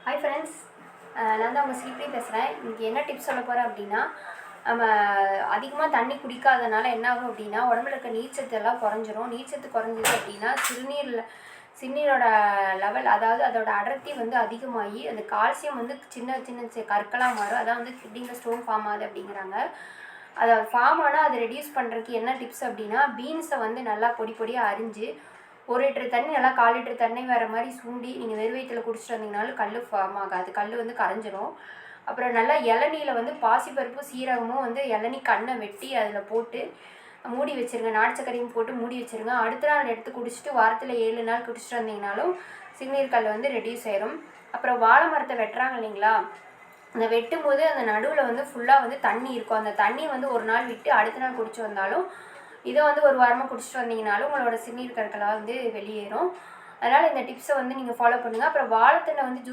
Hi friends, நான் தான் உங்கள் ஸ்ரீப்ரி பேசுகிறேன். இன்றைக்கி என்ன டிப்ஸ் சொல்ல போகிறேன் அப்படின்னா, நம்ம அதிகமாக தண்ணி குடிக்காதனால என்ன ஆகும் அப்படின்னா, உடம்புல இருக்க நீர்ச்சத்து எல்லாம் குறைஞ்சிரும். நீர்ச்சத்து குறைஞ்சிது அப்படின்னா சிறுநீரோட லெவல், அதாவது அதோட அடர்த்தி வந்து அதிகமாகி அந்த கால்சியம் வந்து சின்ன சின்ன கற்களாக மாறும். அதான் வந்து கிட்னியில் ஸ்டோன் ஃபார்ம் ஆகுது அப்படிங்கிறாங்க. அதை ஃபார்ம் ஆனால் அதை ரெடியூஸ் பண்ணுறதுக்கு என்ன டிப்ஸ் அப்படின்னா, பீன்ஸை வந்து நல்லா பொடி பொடியாக அரிஞ்சு 1 லிட்டர் தண்ணி நல்லா 1/4 லிட்டர் தண்ணி வர மாதிரி சுண்டி நீங்கள் வெறும் வயிற்றில் குடிச்சிட்டு வந்தீங்கனாலும் கல் ஃபார்ம் ஆகாது, கல் வந்து கரைஞ்சிரும். அப்புறம் நல்லா இளநீயில் வந்து பாசிப்பருப்பு சீரகமும் வந்து இளநீ கண்ணை வெட்டி அதில் போட்டு மூடி வச்சுருங்க. நாட்டு சர்க்கரையும் போட்டு மூடி வச்சுருங்க. அடுத்த நாள் எடுத்து குடிச்சிட்டு வாரத்தில் 7 நாள் குடிச்சிட்டு வந்தீங்கனாலும் சிறுநீர் கல் வந்து ரெடியூஸ் ஆயிரும். அப்புறம் வாழை மரத்தை வெட்டுறாங்க இல்லைங்களா, அந்த வெட்டும் போது அந்த நடுவில் வந்து ஃபுல்லாக வந்து தண்ணி இருக்கும். அந்த தண்ணி வந்து ஒரு நாள் விட்டு அடுத்த நாள் குடிச்சு வந்தாலும், இதை வந்து ஒரு வாரமாக குடிச்சிட்டு வந்தீங்கனாலும் உங்களோட சிறுநீர் கற்களாக வந்து வெளியேறும். அதனால் இந்த டிப்ஸை வந்து நீங்கள் ஃபாலோ பண்ணுங்கள். அப்புறம் வாழைத்தண்டை வந்து